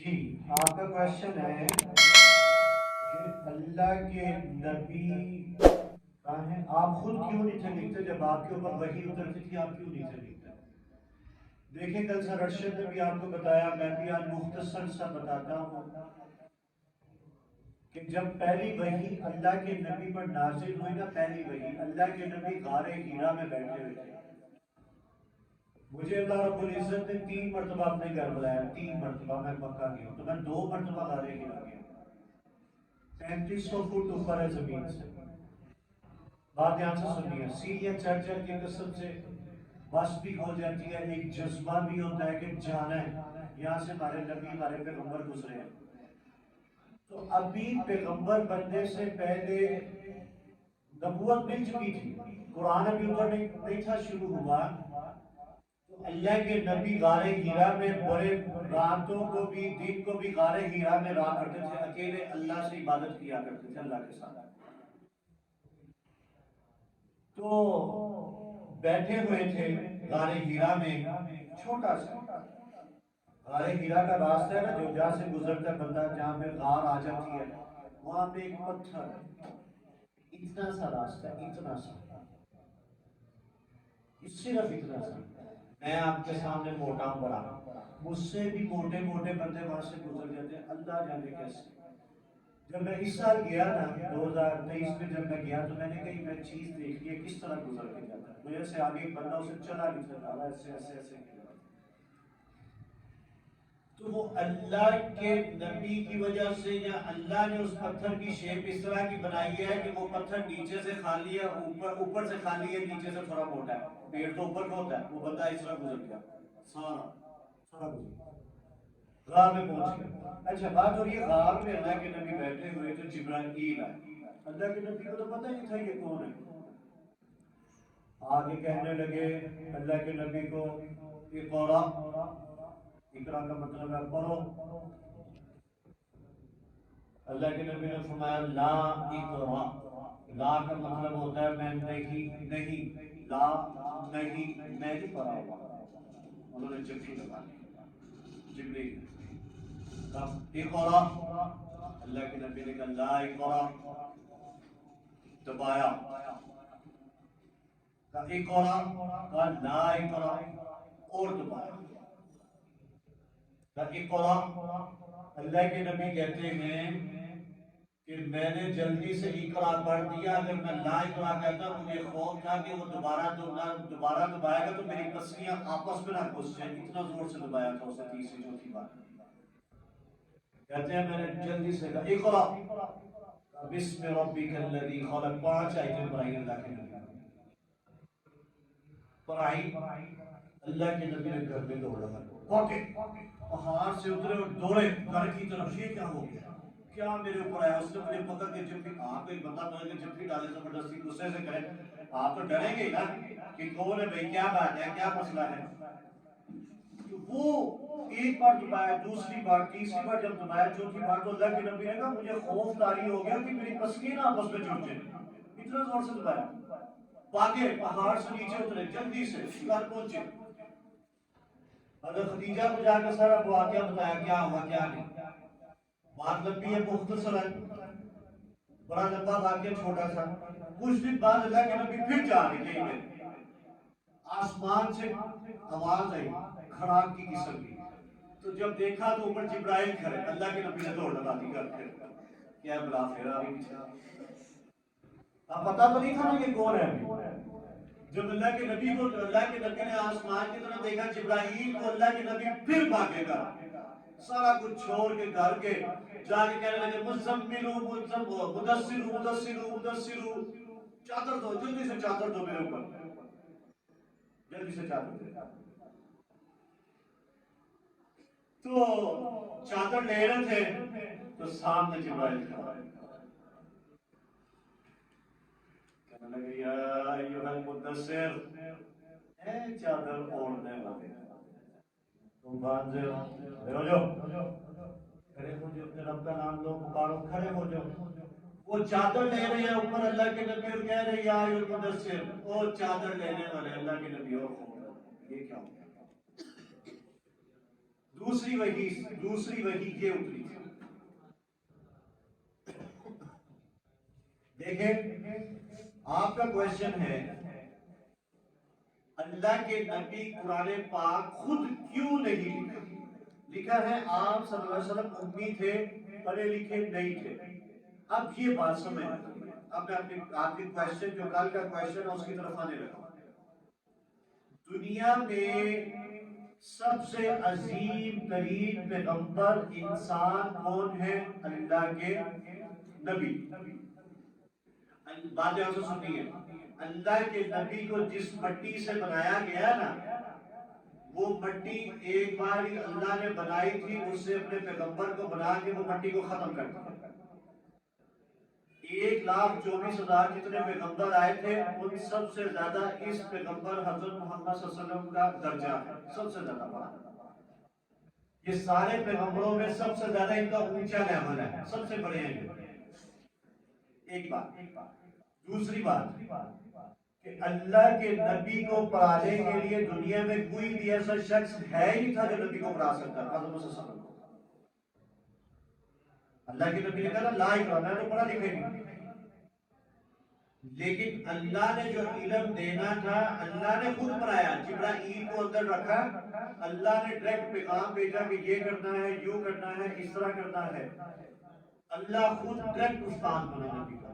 جی آپ کا کوشچن ہے کہ اللہ کے نبی کہاں ہیں، آپ خود کیوں نہیں تھے لکھتے جب آپ کے اوپر وحی اترتی تھی، آپ کیوں نہیں تھے لکھتے؟ دیکھیں کل سر ارشد نے بھی آپ کو بتایا، میں بھی آج مختصر سا بتاتا ہوں کہ جب پہلی وحی اللہ کے نبی پر نازل ہوئی نا، پہلی وحی اللہ کے نبی غار ہیرا میں بیٹھے ہوئے تھے. مجھے اللہ رب العزت نے 3 مرتبہ اپنے گھر بلایا، 3 مرتبہ میں مکہ گیا تو میں 2 مرتبہ غار ہیرا گیا. 3500 فٹ اوپر ہے زمین سے. بات یہاں سے سنیے، سیڑھیاں چڑھ چڑھ کے قسم سے بس بھی ہو جاتی ہے، ایک جذبہ بھی ہوتا ہے کہ جانا ہے. یہاں سے ہمارے نبی ہمارے پیغمبر گزرے ہیں. تو ابھی پیغمبر بننے سے پہلے نبوت مل چکی تھی، قرآن ابھی اتر نہیں تھا شروع ہوا. تو اللہ کے نبی غار ہیرا میں بڑے راتوں کو بھی دن کو بھی غار ہیرا میں رہا کرتے تھے، اکیلے اللہ سے عبادت کیا کرتے تھے اللہ کے ساتھ. تو بیٹھے ہوئے تھے غار ہیرا میں، چھوٹا سا غار ہیرا کا راستہ ہے نا جو جہاں سے گزرتا ہے بندہ، جہاں پہ غار آ جاتی ہے وہاں پہ ایک پتھر ہے، اتنا سا راستہ، اتنا سا، صرف اتنا سا. میں آپ کے سامنے موٹا ہوں بڑا، مجھ سے بھی موٹے موٹے بندے وہاں سے گزر جاتے ہیں، اللہ جانے کیسے. جب میں اس سال گیا نا 2023 میں جب میں گیا تو میں نے کہیں میں چیز دیکھی ہے کس طرح گزر کے جاتا ہے. مجھے سے آگے ایک بندہ اسے چلا نہیں سکتا، ایسے ایسے ایسے کیا. تو وہ اللہ کے نبی کی وجہ سے، یا اللہ نے اس پتھر کی شیپ اس طرح کی بنائی ہے کہ وہ پتھر نیچے سے خالی ہے، اوپر سے خالی ہے، نیچے سے تھوڑا موٹا ہے. پیڑ تو اوپر کا ہوتا ہے، وہ بندہ اس طرح گزر گیا، سارا سارا گزر گیا، غار میں پہنچ گیا. اچھا بات ہو رہی ہے غار میں اللہ کے نبی بیٹھے ہوئے تو جبرائیل آئے. اللہ کے نبی کو تو پتہ نہیں تھا یہ کون ہے. آگے کہنے لگے اللہ کے نبی کو اقرا، اقرا کا مطلب ہے پڑھو. اللہ کے نبی نے فرمایا لا اقرا، لا کا مطلب ہوتا ہے میں نہیں، نہیں، لا نہیں، میں نہیں پڑھا ہوا. انہوں نے جبری لگا دی، جبریل اقرا. اللہ کے نبی نے کہا لا اقرا، دبایا. اقرا کہا لا اقرا، اور دبایا. اقرا. اللہ کے نبی کہتے ہیں کہ میں نے جلدی سے اقرا پڑھ دیا، اگر میں لا اقرا کہتا مجھے خوف تھا کہ وہ دوبارہ دبائے گا تو میری پسلیاں آپس میں نہ گھس جائیں، اتنا زور سے دبایا تھا اسے تیسری چوتھی بار. کہتے ہیں میں نے جلدی سے کہا اقرا بسم ربک الذی خلق، 5 آیتیں پڑھائی اللہ کے نبی پڑھائی. اللہ کے نبی نے گھر میں دوڑ لگا، واقع پہاڑ سے اترے اور دوڑے گھر کی طرف. یہ کیا ہو گیا، کیا میرے اوپر آیا؟ اس نے مجھے پکڑ کے جب بھی آپ ایک بندہ تو ہے جب بھی ڈالے زبردستی غصے سے کرے، آپ تو ڈریں گے نا کہ کون ہے بھائی، کیا بات ہے، کیا مسئلہ ہے. تو وہ ایک بار دبایا، دوسری بار، تیسری بار جب دبایا، چوتھی بار تو اللہ کے نبی نے کہا مجھے خوف طاری ہو گیا کہ میری پسلیاں نا آپس میں جڑ جائیں، اتنا زور سے دبایا. باگے پہاڑ سے نیچے اترے، جلدی سے گھر پہنچے. حضرت خدیجہ کو جا کے سارا واقعہ بتایا کیا ہوا کیا نہیں. بات لمبی ہے، مختصر ہے، بڑا لمبا واقعہ چھوٹا سا. کچھ دن بعد اللہ کے نبی پھر جا رہے تھے، آسمان سے آواز آئی کھڑاک کی قسم کی. تو جب دیکھا تو اوپر جبرائیل کھڑے، اللہ کے نبی نے دوڑ لگا دی گھر پھر. کیا بلا پھیرا بھی پیچھے، اب پتہ تو نہیں تھا نا یہ کون ہے. جب اللہ کے نبی کو، اللہ کے نبی نے آسمان کی طرف دیکھا جبرائیل کو، اللہ کے نبی پھر بھاگے گا، سارا کچھ چھوڑ کے گھر کے جا کے کہنے لگے مزملو مدثرو مدثرو مدثرو، چادر دو، جلدی سے چادر دو میرے اوپر، جلدی سے چادر دو. تو چادر لے رہے تھے تو سامنے جبرائیل کھڑا، کہنے لگے یا ایھا المدثر، اے چادر اوڑھنے والے، تم باندھ ہو جاؤ، کھڑے ہو جو، اپنے رب کا نام لو، پکارو، کھڑے ہو جاؤ. وہ چادر لے رہے ہیں اوپر اللہ کے نبی اور کہہ رہے یا ایھا المدثر، وہ چادر لینے والے اللہ کے نبی اور خوف. یہ کیا ہو گیا؟ دوسری وحی یہ اتری تھی. دیکھیں آپ کا کوشچن ہے اللہ کے نبی قرآن پاک خود کیوں نہیں لکھا؟ لکھا ہے آپ صلی اللہ علیہ وسلم امی تھے، پڑھے لکھے نہیں تھے. اب یہ بات سمجھ اب میں آپ کی کوشچن جو کل کا کوشچن ہے اس کی طرف آنے لگا. دنیا میں سب سے عظیم ترین پیغمبر انسان کون ہے؟ اللہ کے نبی. بات یہاں سے سنیے، اللہ کے نبی کو جس مٹی سے بنایا گیا نا، وہ مٹی ایک بار ہی اللہ نے بنائی تھی، اس سے اپنے پیغمبر کو بنا کے وہ مٹی کو ختم کر دیا. 1,24,000 جتنے پیغمبر آئے تھے ان سب سے زیادہ اس پیغمبر حضرت محمد صلی اللہ علیہ وسلم کا درجہ ہے، سب سے زیادہ بڑا. یہ سارے پیغمبروں میں سب سے زیادہ ان کا اونچا لیول ہے، سب سے بڑے ہیں. ایک بات. دوسری بات کہ اللہ کے نبی کو پڑھانے کے لیے دنیا میں کوئی بھی ایسا شخص ہے ہی نہیں تھا جو نبی کو پڑھا سکتا تھا. حضرت صلی اللہ علیہ وسلم کو اللہ کے نبی نے کہا لا اقرا، میں تو پڑھا لکھا ہی نہیں. لیکن اللہ نے جو علم دینا تھا اللہ نے خود پڑھایا. جبرائیل کو اندر رکھا، اللہ نے ڈائریکٹ پیغام بھیجا کہ یہ کرنا ہے، یوں کرنا ہے، اس طرح کرنا ہے. اللہ خود ڈائریکٹ استاد بنا نبی کا،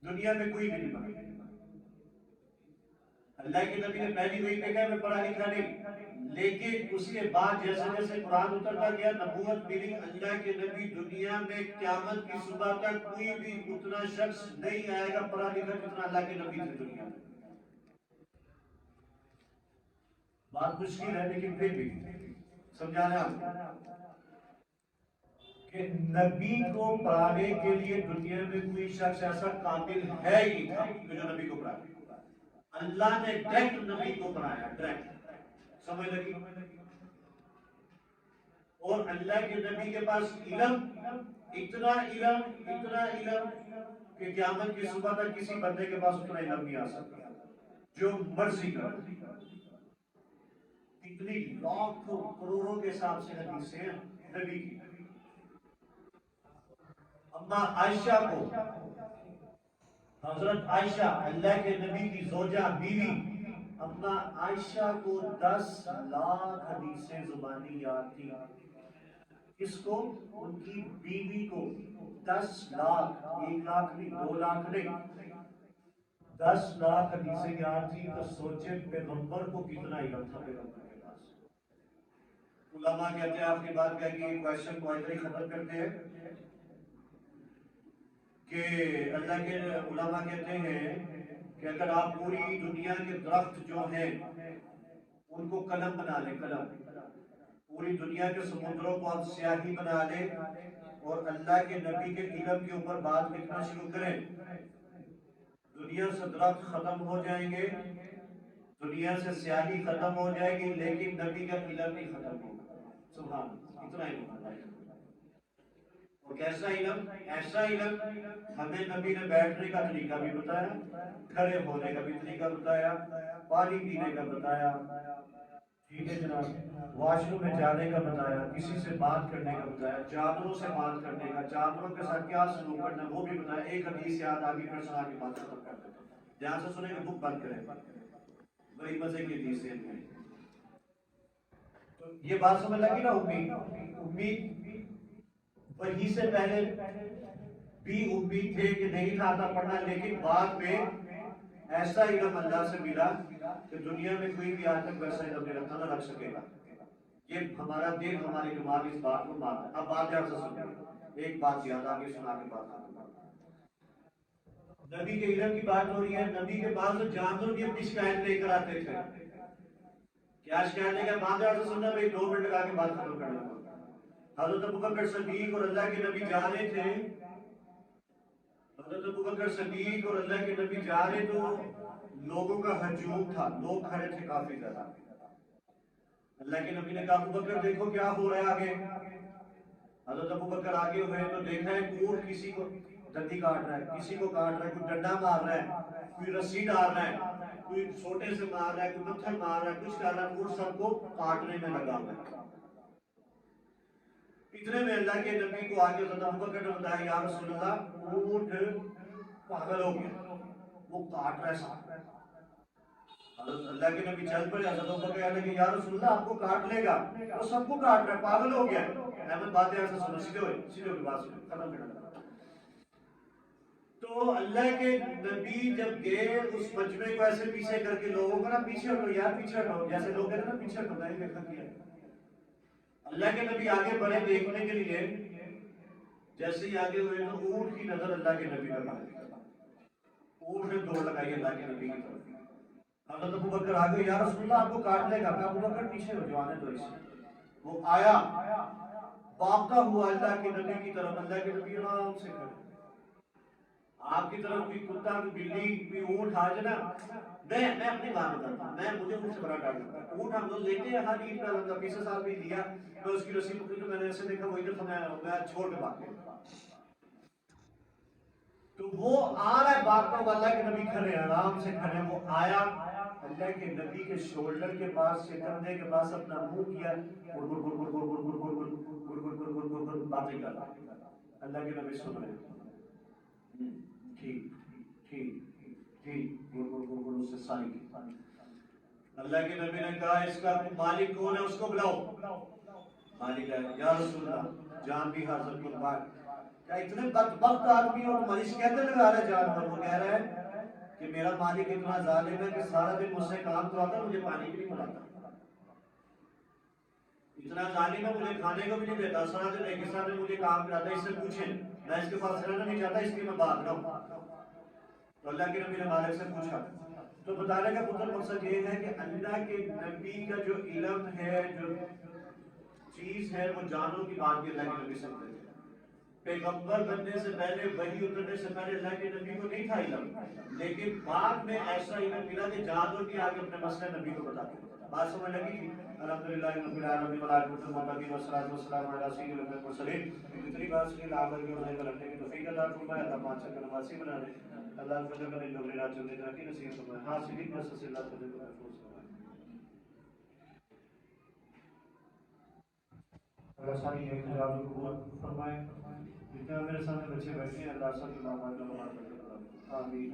دنیا میں کوئی بھی نہیں بنا. اللہ کے نبی نے پہلی وہی پہ کہا میں پڑھا لکھا نہیں، لیکن اس کے بعد جیسے جیسے قرآن اترتا گیا نبوت ملی. اللہ کے نبی دنیا میں قیامت کی صبح تک کوئی بھی اتنا شخص نہیں آئے گا پڑھا لکھا جتنا اللہ کے نبی تھے دنیا میں. بات مشکل ہے لیکن پھر بھی سمجھانا کہ نبی کو پڑھانے کے لیے دنیا میں کوئی شخص ایسا قابل ہے ہی تھا جو نبی کو پڑھا. اللہ نے ڈائریکٹ نبی کو پڑھایا، ڈائریکٹ. سمجھ لگی؟ اور اللہ کے نبی کے پاس علم، اتنا علم کہ قیامت کی صبح تک کسی بندے کے پاس اتنا علم نہیں آ سکتا جو مرضی کر. کتنی لاکھوں کروڑوں کے حساب سے حدیثیں ہیں نبی کی. اما عائشہ کو، حضرت عائشہ اللہ کے نبی کی زوجہ بیوی، اما عائشہ کو 10 لاکھ حدیثیں زبانی یاد تھی. اس کو ان کی بیوی کو 10 لاکھ، 1 لاکھ نہیں، 2 لاکھ نہیں، 10 لاکھ حدیثیں یاد تھی. تو سوچے پیغمبر کو کتنا علم تھا پیغمبر کے پاس. علماء کہتے ہیں آپ کی بات کہہ کے کوشچن کو ادھر ہی ختم کرتے ہیں کہ اللہ کے علماء کہتے ہیں کہ اگر آپ پوری دنیا کے درخت جو ہیں ان کو قلم بنا لیں، قلم، پوری دنیا کے سمندروں کو آپ سیاہی بنا لیں اور اللہ کے نبی کے علم کے اوپر بات لکھنا شروع کریں، دنیا سے درخت ختم ہو جائیں گے، دنیا سے سیاہی ختم ہو جائے گی، لیکن نبی کا علم نہیں ختم ہوگا. سبحان اللہ، اتنا علم ہے. اور کیسا علم؟ ایسا علم ہمیں نبی نے بیٹھنے کا طریقہ بھی بتایا، کھڑے ہونے کا بھی طریقہ بتایا، پانی پینے کا بتایا، ٹھیک ہے جناب، واش روم میں جانے کا بتایا، کسی سے بات کرنے کا بتایا، جانوروں سے بات کرنے کا، جانوروں کے ساتھ کیا سلوک کرنا وہ بھی بتایا. ایک حدیث یاد آگے پھر سنا کے بات ختم کر دیتے ہیں. جہاں سے سنے کہ بک بند کریں، بڑی مزے کی حدیث ہے. تو یہ بات سمجھ لگی نا؟ امید وہی سے پہلے بھی امید تھے کہ نہیں تھا آتا پڑھنا، لیکن بعد میں ایسا علم اللہ سے ملا کہ دنیا میں کوئی بھی آج تک ویسا علم نہیں رکھتا، نہ رکھ سکے گا. یہ ہمارا دل، ہماری دماغ اس بات کو مانتا ہے. اب بات یاد سے سنیں، ایک بات یاد آگے سنا کے بات کروں. نبی کے علم کی بات ہو رہی ہے. نبی کے بعد جانور بھی اپنی شکایت لے کر آتے تھے. کیا شکایت لے کر؟ بات یاد سے سننا بھائی، 2 منٹ لگا کے بات ختم کر لوں. حضرت ابوبکر صدیق اور اللہ کے نبی جا رہے تھے، حضرت ابوبکر صدیق اور اللہ کے نبی جا رہے تو لوگوں کا ہجوم تھا، لوگ کھڑے تھے کافی زیادہ. اللہ کے نبی نے کہا ابوبکر دیکھو کیا ہو رہا ہے آگے. حضرت ابوبکر آگے ہوئے تو دیکھا ہے کہ اونٹ کسی کو دندی کاٹ رہا ہے، کسی کو کاٹ رہا ہے، کوئی ڈنڈا مار رہا ہے، کوئی رسی ڈال رہا ہے، کوئی چھوٹے سے مار رہا ہے، کوئی پتھر مار رہا ہے، کچھ کر رہا ہے. اونٹ سب کو کاٹنے میں لگا ہوا ہے. اتنے میں اللہ کے نبی کو آگے حضرت ابوبکر نے بتایا یا رسول اللہ اونٹ پاگل ہو گیا، وہ کاٹ رہا ہے ساتھ۔ حضرت اللہ کے نبی چل پڑے، حضرت ابوبکر کہنے لگے یا رسول اللہ آپ کو کاٹ لے گا، وہ سب کو کاٹ رہا ہے، پاگل ہو گیا ہے۔ احمد بات یہاں سے سنو، سیدھے ہوئے، سیدھے ہوئے بات سنو، ختم کرنا۔ تو اللہ کے نبی جب گئے اس مجمع کو ایسے پیچھے کر کے لوگوں کو نا پیچھے ہٹو یار پیچھے ہٹو، جیسے لوگ کہتے ہیں نا پیچھے ہٹو، نہیں دیکھا کیا اللہ کے نبی آگے بڑھے دیکھنے کے لیے، جیسے ہی آگے ہوئے تو اونٹ کی نظر اللہ کے نبی پر پڑ گئی، اونٹ نے دوڑ لگائی اللہ کے نبی کی طرف۔ حضرت ابوبکر آگے یا رسول اللہ آپ کو کاٹ لے گا، کہ ابوبکر پیچھے ہو جو آنے دو اسے۔ وہ آیا بھاگتا ہوا اللہ کے نبی کی طرف، اللہ کے نبی آرام سے کھڑے، آپ کی طرف کوئی کتا کوئی بلی کوئی اونٹ آ جائے نا، میں اپنی بات بتاتا ہوں، میں مجھے اونٹ سے بڑا ڈر لگتا ہے۔ اونٹ ہم لوگ لیتے ہیں ہر عید کا لگتا، پچھلے سال بھی لیا، میں اس کی رسی پکڑی تو میں نے ایسے دیکھا وہ ادھر میں چھوڑ کے بھاگ گیا۔ تو وہ آ رہا ہے بھاگتا ہوا، اللہ کے نبی کھڑے آرام سے کھڑے، وہ آیا اللہ کے نبی کے شولڈر کے پاس سے کندھے کے پاس اپنا منہ کیا، گڑ گڑ گڑ گڑ گڑ گڑ گڑ گڑ گڑ گڑ گڑ گڑ گڑ گڑ باتیں کر رہا۔ اللہ کے نبی سن رہے ہیں، ٹھیک ٹھیک ٹھیک گڑ گڑ گڑ گڑ اس سے ساری کی۔ اللہ کے نبی نے کہا اس کا مالک کون ہے اس کو بلاؤ۔ مالک ہے یا رسول اللہ جان بھی حاضر قربان۔ کیا اتنے بدبخت آدمی ہو تمہاری شکایتیں لگا رہے جانور؟ وہ کہہ رہے ہیں کہ میرا مالک اتنا ظالم ہے کہ سارا دن مجھ سے کام کرواتا مجھے پانی بھی نہیں پلاتا، اتنا ظالم ہے مجھے کھانے کو بھی نہیں دیتا، سارا دن ریگستان میں مجھے کام کراتا ہے، اس سے پوچھیں میں اس کے پاس رہنا نہیں چاہتا اس لیے میں بھاگ رہا ہوں۔ تو اللہ کے نبی نے مالک سے پوچھا، تو بتانے کا مطلب مقصد یہ ہے کہ اللہ کے نبی کا جو علم ہے جو چیز ہے وہ جانوں کی بات بھی اللہ کے نبی سے کرتے ہیں۔ پیغمبر بننے سے پہلے وحی اترنے سے پہلے اللہ کے نبی کو نہیں تھا علم، لیکن بعد میں ایسا علم ملا کہ جانور بھی آگے اپنے مسئلہ نبی کو بتاتے ہیں۔ بات سمجھ لگی؟ الحمدللہ رب العالمین والعاقبۃ للمتقین والصلاۃ والسلام علی سیدنا المرسلین۔ اتنی بات سنی عمل کی اور کرنے کی توفیق عطا فرمائے، اللہ پاک سے نوازی بنا دے، اللہ فضل کرے جو میرا جو میرا کی نصیب فرمائے، حاصلین بس سے اللہ فضل کو محفوظ فرمائے۔ اللہ ساری احتجاج کو قبول فرمائے، جتنے میرے سامنے بچے بیٹھے ہیں اللہ سب کی بات آمین۔